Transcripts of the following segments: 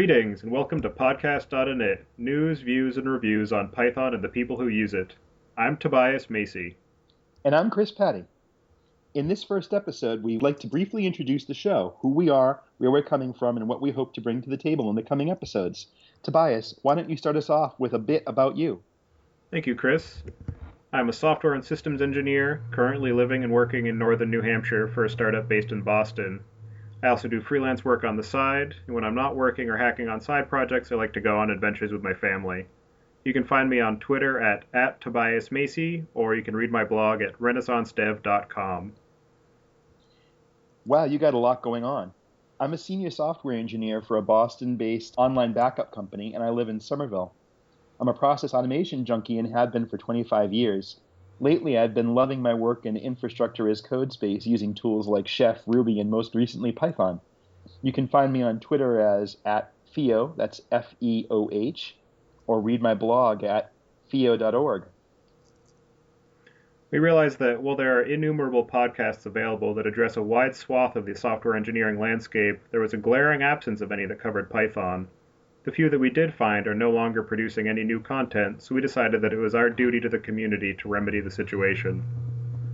Greetings and welcome to podcast.init, news, views, and reviews on Python and the people who use it. I'm Tobias Macy. And I'm Chris Patty. In this first episode, we'd like to briefly introduce the show, who we are, where we're coming from, and what we hope to bring to the table in the coming episodes. Tobias, why don't you start us off with a bit about you? Thank you, Chris. I'm a software and systems engineer, currently living and working in northern New Hampshire for a startup based in Boston. I also do freelance work on the side, and when I'm not working or hacking on side projects, I like to go on adventures with my family. You can find me on Twitter at Tobias Macy, or you can read my blog at renaissancedev.com. Wow, you got a lot going on. I'm a senior software engineer for a Boston-based online backup company, and I live in Somerville. I'm a process automation junkie and have been for 25 years. Lately, I've been loving my work in infrastructure as code space using tools like Chef, Ruby, and most recently Python. You can find me on Twitter as @Feoh, that's Feoh, or read my blog at feoh.org. We realize that while there are innumerable podcasts available that address a wide swath of the software engineering landscape, there was a glaring absence of any that covered Python. The few that we did find are no longer producing any new content, so we decided that it was our duty to the community to remedy the situation.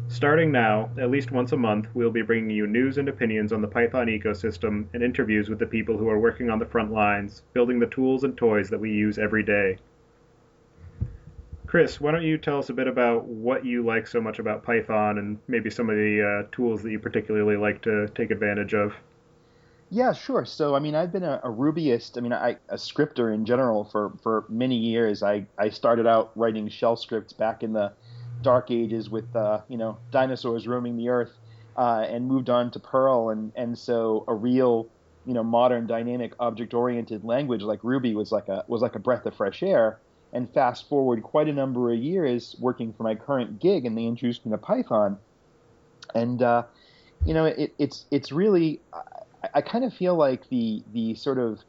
Starting now, at least once a month, we'll be bringing you news and opinions on the Python ecosystem and interviews with the people who are working on the front lines, building the tools and toys that we use every day. Chris, why don't you tell us a bit about what you like so much about Python and maybe some of the tools that you particularly like to take advantage of? Yeah, sure. So, I've been a Rubyist, a scripter in general for many years. I started out writing shell scripts back in the dark ages with, dinosaurs roaming the earth, and moved on to Perl. And so a real, modern dynamic object-oriented language like Ruby was like a breath of fresh air. And fast forward quite a number of years working for my current gig, and they introduced me to Python. And, it's really... I kind of feel like the sort of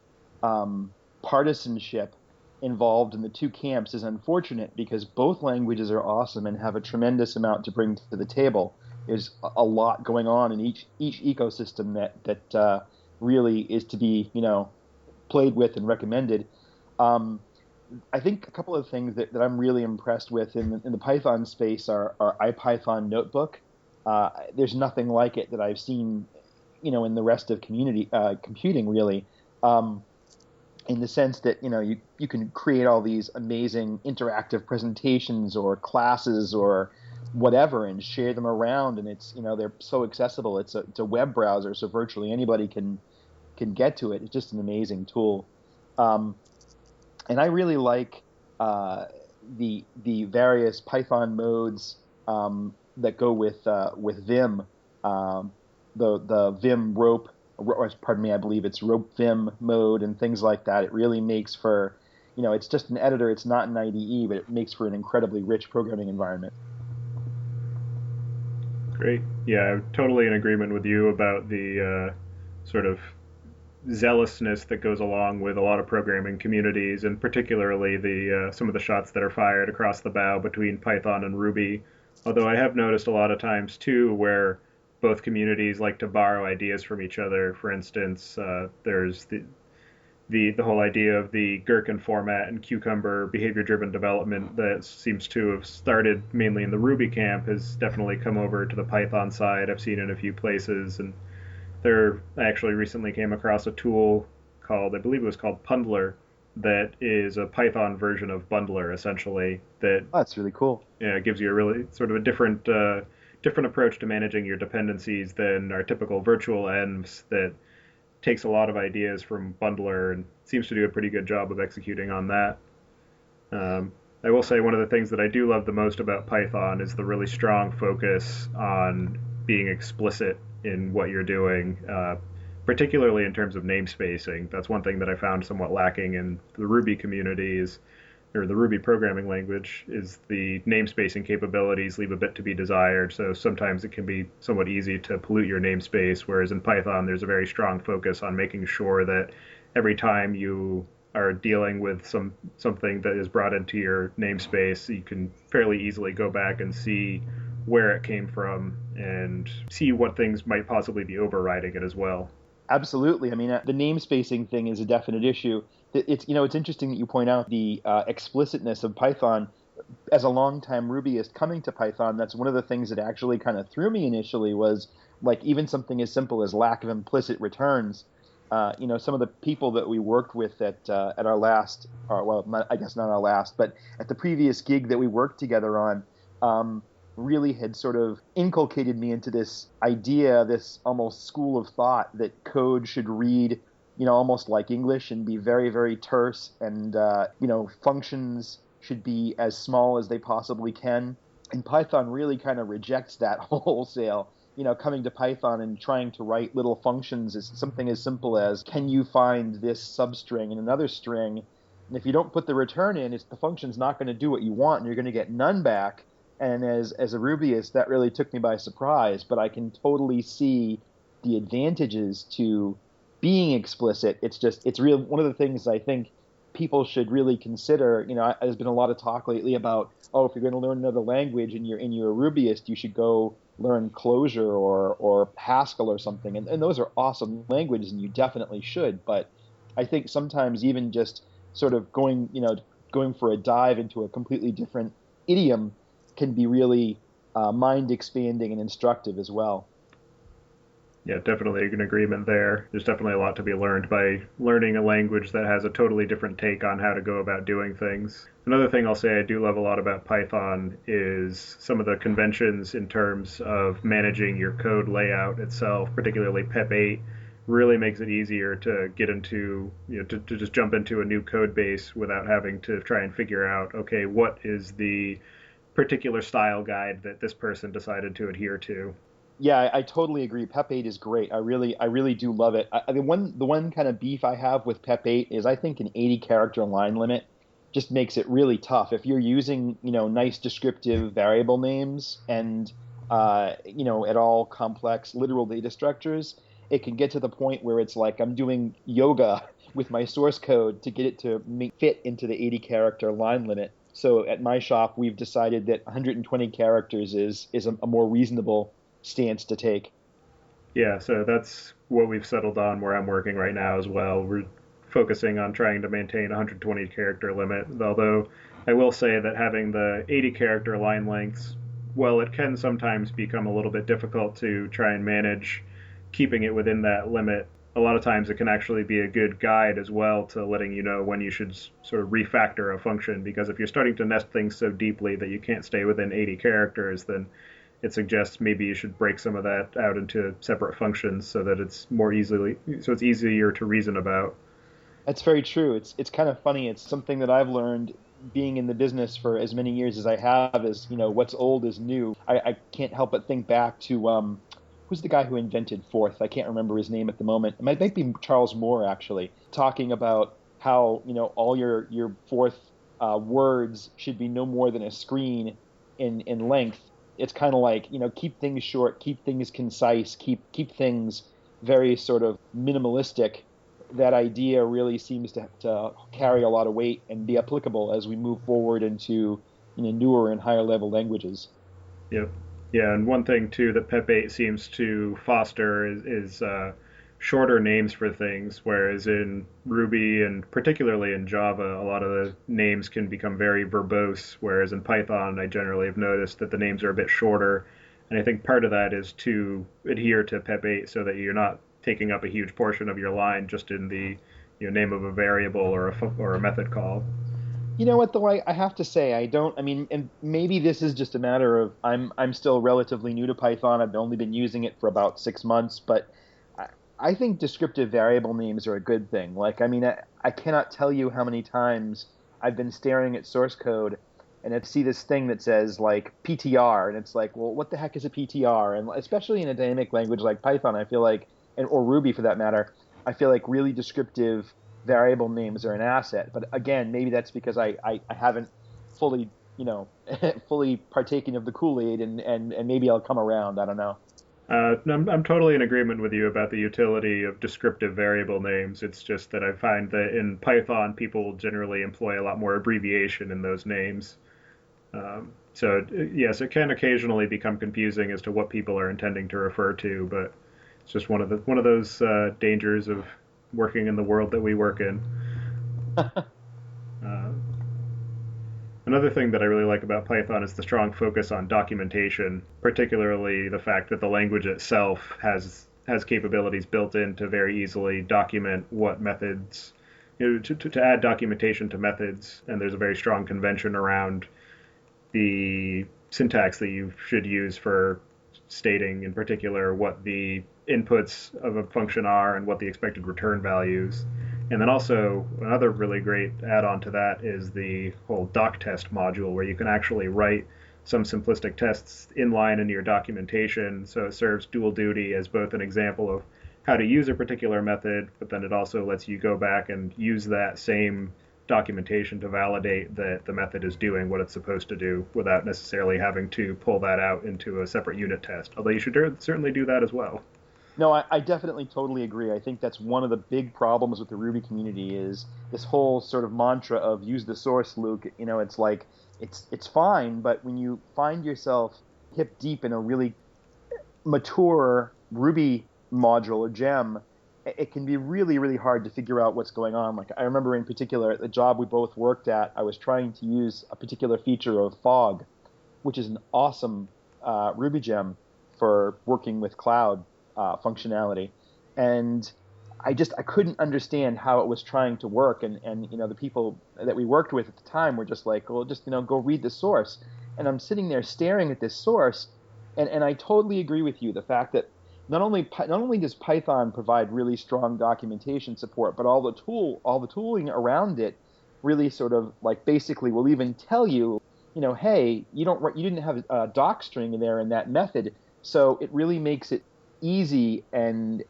partisanship involved in the two camps is unfortunate because both languages are awesome and have a tremendous amount to bring to the table. There's a lot going on in each ecosystem that really is to be played with and recommended. I think a couple of things that I'm really impressed with in the Python space are IPython Notebook. There's nothing like it that I've seen in the rest of computing, really, in the sense that, you can create all these amazing interactive presentations or classes or whatever and share them around. And it's, they're so accessible. It's a web browser, so virtually anybody can get to it. It's just an amazing tool. And I really like the various Python modes that go with Vim. The Vim rope, or pardon me, I believe it's rope Vim mode and things like that. It really makes for, it's just an editor. It's not an IDE, but it makes for an incredibly rich programming environment. Great. Yeah, I'm totally in agreement with you about the sort of zealousness that goes along with a lot of programming communities, and particularly the some of the shots that are fired across the bow between Python and Ruby. Although I have noticed a lot of times too where both communities like to borrow ideas from each other. For instance, there's the whole idea of the Gherkin format and Cucumber behavior-driven development that seems to have started mainly in the Ruby camp has definitely come over to the Python side. I've seen it in a few places, and I actually recently came across a tool called, I believe it was called Pundler, that is a Python version of Bundler, essentially. That's really cool. Yeah, gives you a really sort of a different approach to managing your dependencies than our typical virtual envs that takes a lot of ideas from Bundler and seems to do a pretty good job of executing on that. I will say one of the things that I do love the most about Python is the really strong focus on being explicit in what you're doing, particularly in terms of namespacing. That's one thing that I found somewhat lacking in the Ruby communities, or the Ruby programming language, is the namespacing capabilities leave a bit to be desired. So sometimes it can be somewhat easy to pollute your namespace, whereas in Python there's a very strong focus on making sure that every time you are dealing with something that is brought into your namespace, you can fairly easily go back and see where it came from and see what things might possibly be overriding it as well. Absolutely. I mean, the namespacing thing is a definite issue. It's interesting that you point out the explicitness of Python. As a longtime Rubyist coming to Python, that's one of the things that actually kind of threw me initially was like even something as simple as lack of implicit returns. Some of the people that we worked with at our last, or well, not, I guess not our last, but at the previous gig that we worked together on, really had sort of inculcated me into this idea, this almost school of thought that code should read, almost like English and be very, very terse, and functions should be as small as they possibly can. And Python really kind of rejects that wholesale. Coming to Python and trying to write little functions is something as simple as, can you find this substring in another string? And if you don't put the return in, the function's not going to do what you want, and you're going to get none back. And as a Rubyist, that really took me by surprise. But I can totally see the advantages to being explicit. It's real. One of the things I think people should really consider. There's been a lot of talk lately about, oh, if you're going to learn another language and you're a Rubyist, you should go learn Clojure or Haskell or something. And those are awesome languages, and you definitely should. But I think sometimes even just sort of going for a dive into a completely different idiom can be really mind expanding and instructive as well. Yeah, definitely an agreement there. There's definitely a lot to be learned by learning a language that has a totally different take on how to go about doing things. Another thing I'll say I do love a lot about Python is some of the conventions in terms of managing your code layout itself, particularly PEP8 really makes it easier to get into, to just jump into a new code base without having to try and figure out, okay, what is the particular style guide that this person decided to adhere to. Yeah, I totally agree. PEP8 is great. I really do love it. The one kind of beef I have with PEP8 is I think an 80 character line limit just makes it really tough. If you're using, nice descriptive variable names and, at all complex literal data structures, it can get to the point where it's like I'm doing yoga with my source code to get it to fit into the 80 character line limit. So at my shop, we've decided that 120 characters is a more reasonable stance to take. Yeah, so that's what we've settled on where I'm working right now as well. We're focusing on trying to maintain a 120 character limit, although I will say that having the 80 character line lengths, well, it can sometimes become a little bit difficult to try and manage keeping it within that limit. A lot of times it can actually be a good guide as well to letting you know when you should sort of refactor a function, because if you're starting to nest things so deeply that you can't stay within 80 characters, then it suggests maybe you should break some of that out into separate functions so that it's easier to reason about. That's very true. It's kind of funny. It's something that I've learned being in the business for as many years as I have is, what's old is new. I can't help but think back to who's the guy who invented Forth? I can't remember his name at the moment. It might be Charles Moore actually, talking about how, all your Forth words should be no more than a screen in length. It's kind of like, keep things short, keep things concise, keep things very sort of minimalistic. That idea really seems to carry a lot of weight and be applicable as we move forward into, newer and higher level languages. Yep. Yeah, and one thing too that PEP8 seems to foster is shorter names for things, whereas in Ruby and particularly in Java, a lot of the names can become very verbose, whereas in Python, I generally have noticed that the names are a bit shorter. And I think part of that is to adhere to PEP8 so that you're not taking up a huge portion of your line just in the name of a variable or a method call. You know what though, I have to say I don't. I mean, and maybe this is just a matter of I'm still relatively new to Python. I've only been using it for about 6 months, but I, I think descriptive variable names are a good thing. Like, I mean, I cannot tell you how many times I've been staring at source code and I see this thing that says like PTR, and it's like, well, what the heck is a PTR? And especially in a dynamic language like Python, I feel like, or Ruby for that matter, I feel like really descriptive variable names are an asset. But again, maybe that's because I haven't fully, fully partaken of the Kool-Aid, and maybe I'll come around. I don't know. I'm totally in agreement with you about the utility of descriptive variable names. It's just that I find that in Python, people generally employ a lot more abbreviation in those names. So, yes, it can occasionally become confusing as to what people are intending to refer to, but It's just one of those dangers of working in the world that we work in. Uh, Another thing that I really like about Python is the strong focus on documentation, particularly the fact that the language itself has capabilities built in to very easily document what methods, to add documentation to methods, and there's a very strong convention around the syntax that you should use for stating, in particular, what the inputs of a function are and what the expected return values. And then also another really great add-on to that is the whole doc test module, where you can actually write some simplistic tests inline into your documentation, so it serves dual duty as both an example of how to use a particular method, but then it also lets you go back and use that same documentation to validate that the method is doing what it's supposed to do without necessarily having to pull that out into a separate unit test. Although you should certainly do that as well. No, I definitely totally agree. I think that's one of the big problems with the Ruby community is this whole sort of mantra of use the source, Luke. It's like it's fine, but when you find yourself hip deep in a really mature Ruby module or gem, it can be really, really hard to figure out what's going on. Like I remember in particular, at the job we both worked at, I was trying to use a particular feature of fog, which is an awesome Ruby gem for working with cloud functionality, and I couldn't understand how it was trying to work, and the people that we worked with at the time were just like, well, just go read the source, and I'm sitting there staring at this source, and I totally agree with you. The fact that not only does Python provide really strong documentation support, but all the tooling around it really sort of like basically will even tell you, hey, you didn't have a doc string in there in that method, so it really makes it easy, and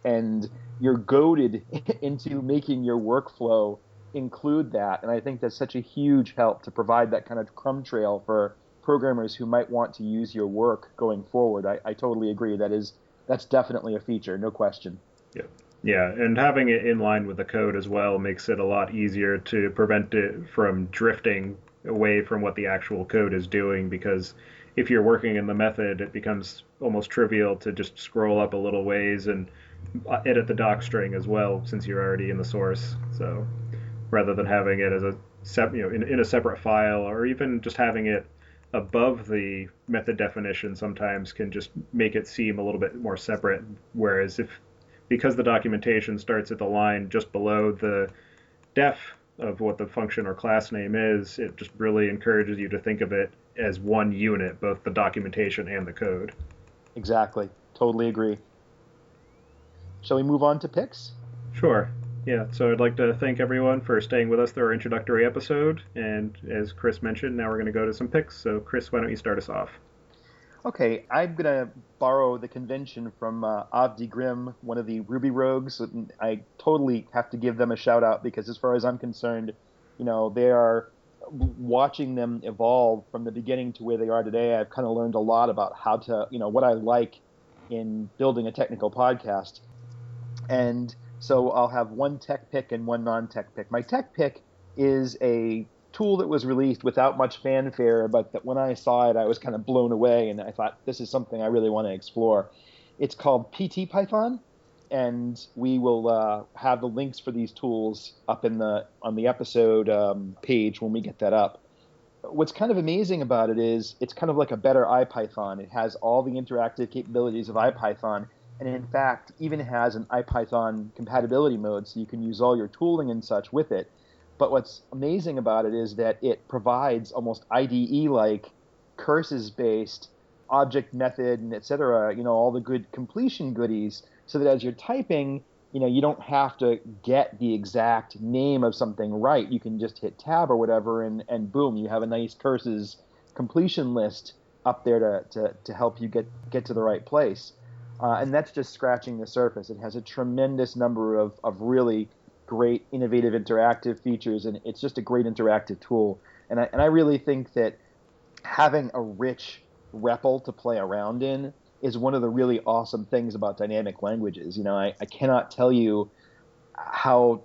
you're goaded into making your workflow include that. And I think that's such a huge help to provide that kind of crumb trail for programmers who might want to use your work going forward. I totally agree. That's definitely a feature, no question. Yeah. Yeah, and having it in line with the code as well makes it a lot easier to prevent it from drifting away from what the actual code is doing, because if you're working in the method, it becomes almost trivial to just scroll up a little ways and edit the doc string as well, since you're already in the source. So rather than having it as in a separate file, or even just having it above the method definition, sometimes can just make it seem a little bit more separate. Whereas because the documentation starts at the line just below the def of what the function or class name is, it just really encourages you to think of it as one unit, both the documentation and the code. Exactly. Totally agree. Shall we move on to picks? Sure. Yeah, so I'd like to thank everyone for staying with us through our introductory episode. And as Chris mentioned, now we're going to go to some picks. So, Chris, why don't you start us off? Okay, I'm going to borrow the convention from Avdi Grimm, one of the Ruby rogues. I totally have to give them a shout out because, as far as I'm concerned, they are watching them evolve from the beginning to where they are today. I've kind of learned a lot about how to, what I like in building a technical podcast. And so I'll have one tech pick and one non-tech pick. My tech pick is a tool that was released without much fanfare, but that when I saw it, I was kind of blown away, and I thought, this is something I really want to explore. It's called PT Python, and we will have the links for these tools up on the episode page when we get that up. What's kind of amazing about it is it's kind of like a better IPython. It has all the interactive capabilities of IPython, and in fact even has an IPython compatibility mode, so you can use all your tooling and such with it. But what's amazing about it is that it provides almost IDE-like curses-based object method and et cetera, all the good completion goodies, so that as you're typing, you don't have to get the exact name of something right. You can just hit tab or whatever, and boom, you have a nice curses completion list up there to help you get to the right place. And that's just scratching the surface. It has a tremendous number of really great, innovative, interactive features, and it's just a great interactive tool. And I really think that having a rich REPL to play around in is one of the really awesome things about dynamic languages. I cannot tell you how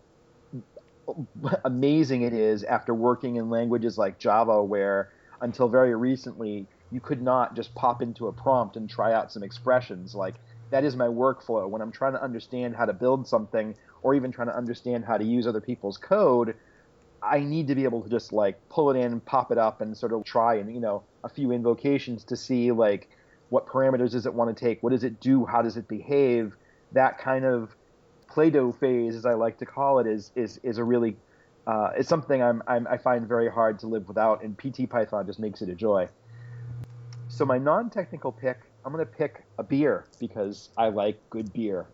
amazing it is after working in languages like Java, where until very recently you could not just pop into a prompt and try out some expressions. Like that is my workflow. When I'm trying to understand how to build something, or even trying to understand how to use other people's code, I need to be able to just like pull it in, pop it up, and sort of try and a few invocations to see like what parameters does it want to take, what does it do, how does it behave. That kind of Play-Doh phase, as I like to call it, is a really is something I find very hard to live without, and PT Python just makes it a joy. So my non-technical pick, I'm going to pick a beer because I like good beer,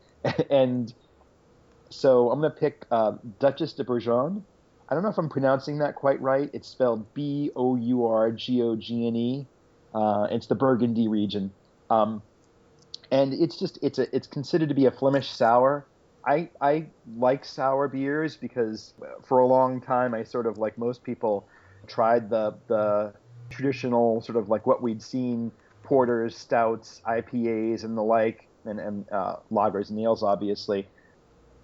and so I'm going to pick Duchess de Bourgogne. I don't know if I'm pronouncing that quite right. It's spelled Bourgogne. It's the Burgundy region, um, and it's considered to be a Flemish sour. I like sour beers because for a long time I sort of like most people tried the traditional sort of like what we'd seen porters, stouts, IPAs, and the like, and lagers and ales, obviously.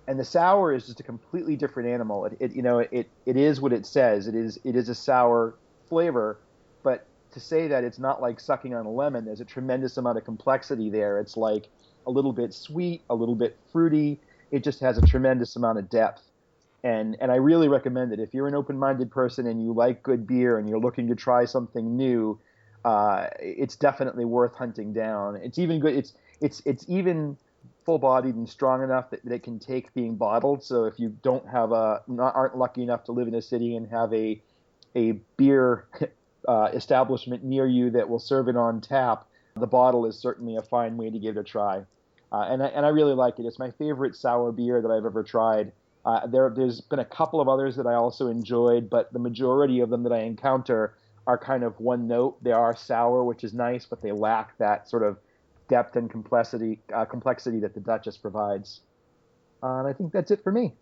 And the sour is just a completely different animal. It is what it says. It is a sour flavor, but to say that it's not like sucking on a lemon, there's a tremendous amount of complexity there. It's like a little bit sweet, a little bit fruity. It just has a tremendous amount of depth. And I really recommend it. If you're an open-minded person and you like good beer and you're looking to try something new, it's definitely worth hunting down. It's even good. It's even full-bodied and strong enough that it can take being bottled. So if you don't have aren't lucky enough to live in a city and have a beer establishment near you that will serve it on tap, the bottle is certainly a fine way to give it a try. And I really like it. It's my favorite sour beer that I've ever tried. There's been a couple of others that I also enjoyed, but the majority of them that I encounter are kind of one note. They are sour, which is nice, but they lack that sort of depth and complexity that the Duchess provides. And I think that's it for me.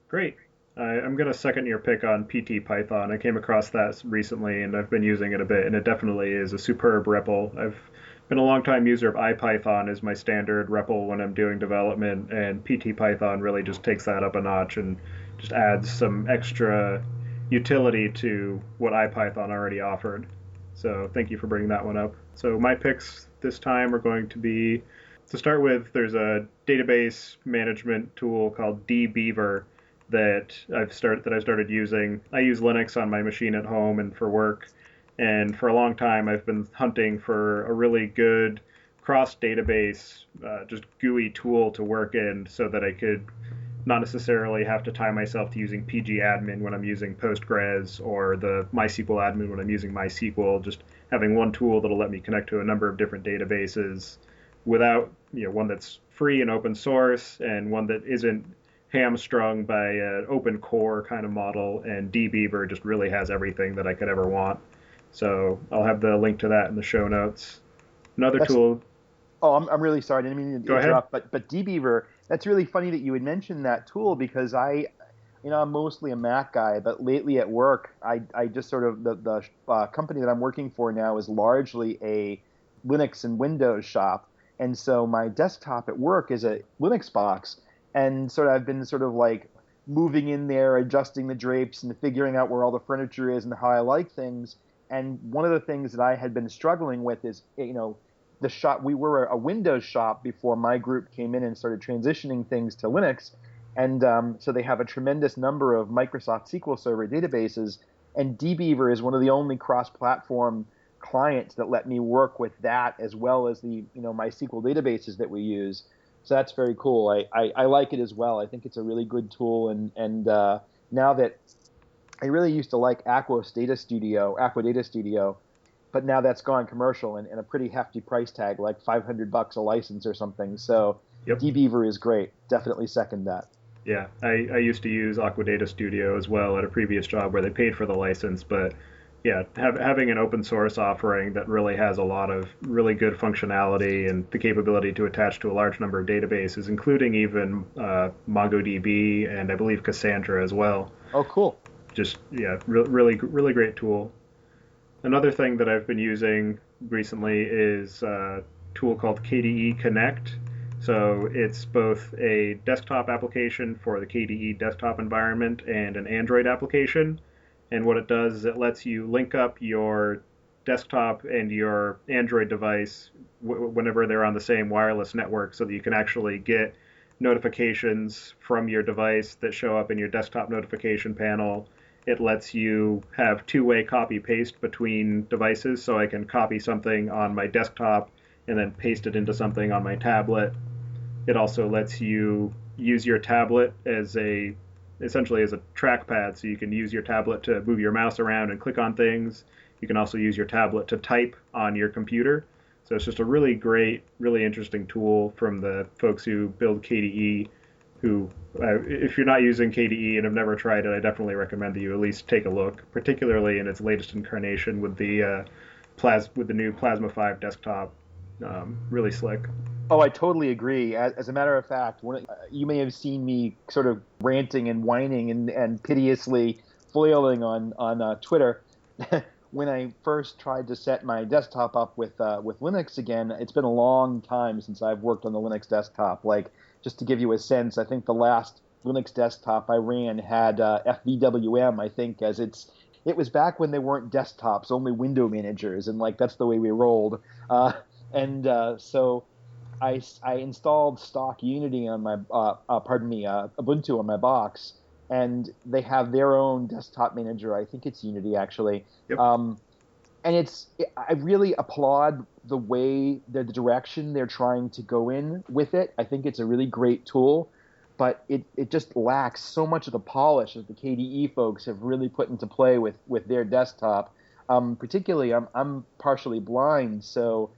Great. I'm going to second your pick on PT Python. I came across that recently and I've been using it a bit, and it definitely is a superb REPL. I've been a long time user of IPython as my standard REPL when I'm doing development, and PT Python really just takes that up a notch and just adds some extra utility to what IPython already offered. So thank you for bringing that one up. So my picks this time are going to be, to start with, there's a database management tool called dbeaver that I started using. I use Linux on my machine at home and for work, and for a long time I've been hunting for a really good cross database, just GUI tool to work in, so that I could not necessarily have to tie myself to using pgadmin when I'm using Postgres, or the MySQL admin when I'm using MySQL. Just having one tool that'll let me connect to a number of different databases without, one that's free and open source, and one that isn't hamstrung by an open core kind of model. And dbeaver just really has everything that I could ever want. So I'll have the link to that in the show notes. Another That's tool. Oh, I'm really sorry. I didn't mean to Go ahead. interrupt, but dbeaver, that's really funny that you had mentioned that tool because I'm mostly a Mac guy, but lately at work, I just sort of the company that I'm working for now is largely a Linux and Windows shop, and so my desktop at work is a Linux box, and sort of I've been sort of like moving in there, adjusting the drapes, and figuring out where all the furniture is and how I like things. And one of the things that I had been struggling with is, the shop, we were a Windows shop before my group came in and started transitioning things to Linux, and so they have a tremendous number of Microsoft SQL Server databases, and dbeaver is one of the only cross-platform clients that let me work with that as well as the MySQL databases that we use. So that's very cool. I like it as well. I think it's a really good tool, and now that I really used to like Aqua Data Studio, but now that's gone commercial and a pretty hefty price tag, like $500 a license or something. So Yep. dbeaver is great. Definitely second that. Yeah, I used to use Aqua Data Studio as well at a previous job where they paid for the license, but yeah, having an open source offering that really has a lot of really good functionality and the capability to attach to a large number of databases, including even MongoDB and I believe Cassandra as well. Oh, cool. Just yeah, really great tool. Another thing that I've been using recently is a tool called KDE Connect. So it's both a desktop application for the KDE desktop environment and an Android application. And what it does is it lets you link up your desktop and your Android device whenever they're on the same wireless network so that you can actually get notifications from your device that show up in your desktop notification panel. It lets you have two-way copy paste between devices, so I can copy something on my desktop and then paste it into something on my tablet. It also lets you use your tablet as a essentially as a trackpad, so you can use your tablet to move your mouse around and click on things. You can also use your tablet to type on your computer. So it's just a really great, really interesting tool from the folks who build KDE. Who, if you're not using KDE and have never tried it, I definitely recommend that you at least take a look, particularly in its latest incarnation with the new Plasma 5 desktop. Really slick. Oh, I totally agree. As a matter of fact, you may have seen me sort of ranting and whining and piteously flailing on Twitter when I first tried to set my desktop up with Linux again. It's been a long time since I've worked on the Linux desktop. Like, just to give you a sense, I think the last Linux desktop I ran had FVWM, I think, as it was back when they weren't desktops, only window managers, and like that's the way we rolled. So I installed stock Unity on my Ubuntu on my box, and they have their own desktop manager. I think it's Unity actually. Yep. And I really applaud the direction they're trying to go in with it. I think it's a really great tool, but it just lacks so much of the polish that the KDE folks have really put into play with their desktop. Particularly, I'm partially blind, so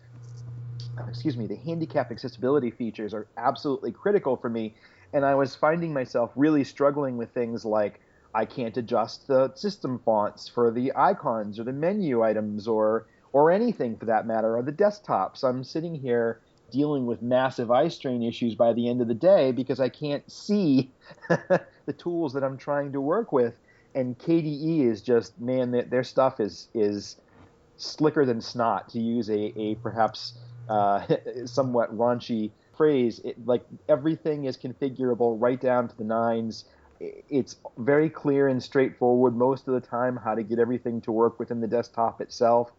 the handicap accessibility features are absolutely critical for me. And I was finding myself really struggling with things like I can't adjust the system fonts for the icons or the menu items or anything for that matter, or the desktops. I'm sitting here dealing with massive eye strain issues by the end of the day because I can't see the tools that I'm trying to work with. And KDE is just, man, their stuff is slicker than snot, to use a perhaps somewhat raunchy phrase. Like everything is configurable right down to the nines. It's very clear and straightforward most of the time how to get everything to work within the desktop itself.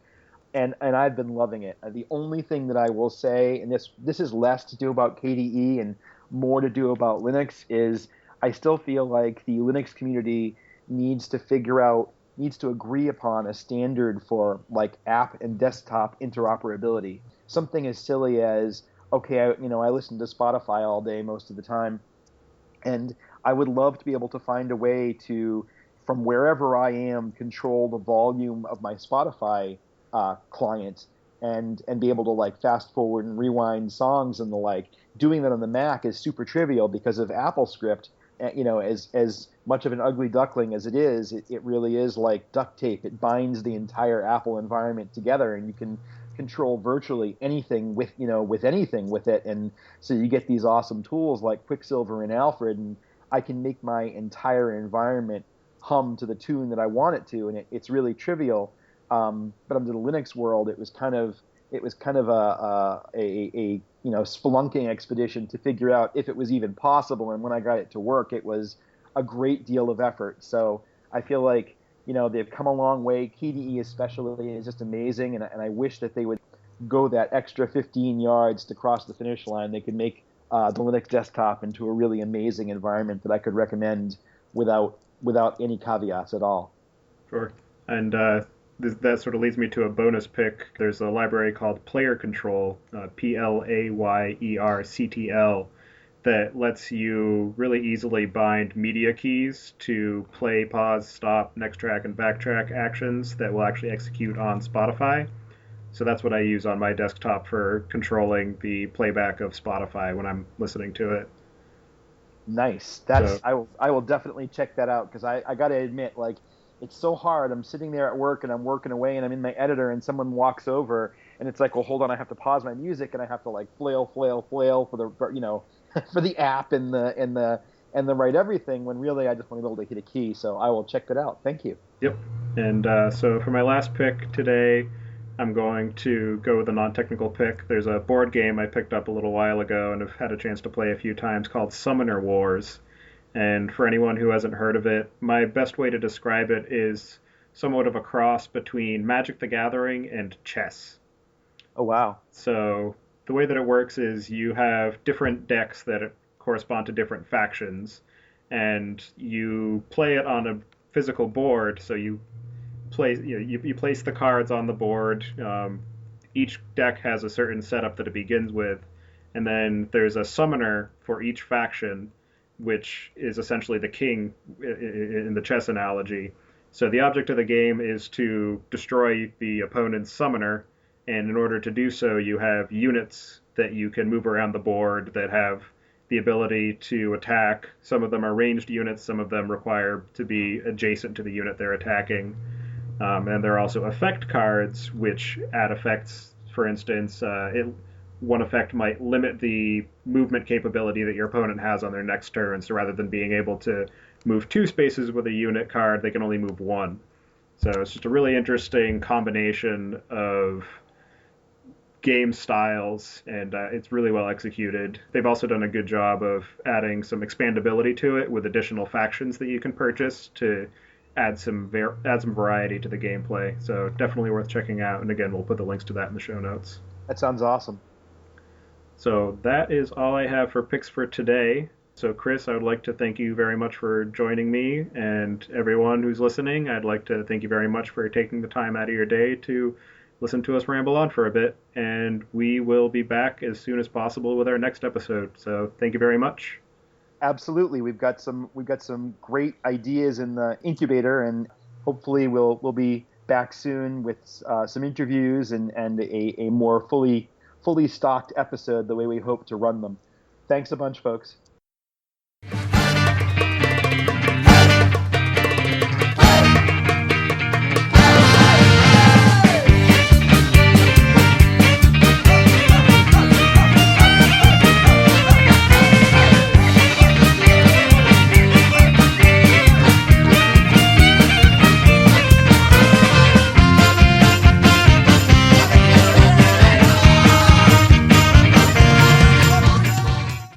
And I've been loving it. The only thing that I will say, and this is less to do about KDE and more to do about Linux, is I still feel like the Linux community needs to agree upon a standard for like app and desktop interoperability. Something as silly as, okay, I listen to Spotify all day most of the time, and I would love to be able to find a way to, from wherever I am, control the volume of my Spotify client and be able to like fast forward and rewind songs and the like. Doing that on the Mac is super trivial because of AppleScript. As much of an ugly duckling as it is, it really is like duct tape. It binds the entire Apple environment together, and you can control virtually anything with anything with it. And so you get these awesome tools like Quicksilver and Alfred, and I can make my entire environment hum to the tune that I want it to, and it's really trivial. But under the Linux world, it was kind of a spelunking expedition to figure out if it was even possible. And when I got it to work, it was a great deal of effort. So I feel like they've come a long way. KDE especially is just amazing, and I wish that they would go that extra 15 yards to cross the finish line. They could make the Linux desktop into a really amazing environment that I could recommend without any caveats at all. Sure. And that sort of leads me to a bonus pick. There's a library called Player Control, PLAYERCTL, that lets you really easily bind media keys to play, pause, stop, next track, and backtrack actions that will actually execute on Spotify. So that's what I use on my desktop for controlling the playback of Spotify when I'm listening to it. Nice. I will definitely check that out, because I got to admit, like, it's so hard. I'm sitting there at work and I'm working away and I'm in my editor and someone walks over and it's like, well, hold on, I have to pause my music and I have to like flail for the for the app and the right everything, when really I just want to be able to hit a key. So I will check that out. Thank you. Yep. And so for my last pick today, I'm going to go with a non-technical pick. There's a board game I picked up a little while ago and have had a chance to play a few times called Summoner Wars. And for anyone who hasn't heard of it, my best way to describe it is somewhat of a cross between Magic the Gathering and chess. Oh wow. So the way that it works is you have different decks that correspond to different factions, and you play it on a physical board. So you place the cards on the board. Each deck has a certain setup that it begins with, and then there's a summoner for each faction, which is essentially the king in the chess analogy. So the object of the game is to destroy the opponent's summoner, and in order to do so, you have units that you can move around the board that have the ability to attack. Some of them are ranged units, some of them require to be adjacent to the unit they're attacking. And there are also effect cards, which add effects. For instance, one effect might limit the movement capability that your opponent has on their next turn. So rather than being able to move 2 spaces with a unit card, they can only move 1. So it's just a really interesting combination of game styles, and it's really well executed. They've also done a good job of adding some expandability to it with additional factions that you can purchase to add some variety to the gameplay. So definitely worth checking out. And again, we'll put the links to that in the show notes. That sounds awesome. So that is all I have for picks for today. So Chris, I would like to thank you very much for joining me, and everyone who's listening, I'd like to thank you very much for taking the time out of your day to listen to us ramble on for a bit. And we will be back as soon as possible with our next episode. So thank you very much. Absolutely, we've got some great ideas in the incubator, and hopefully we'll be back soon with some interviews and a more fully stocked episode the way we hope to run them. Thanks a bunch, folks.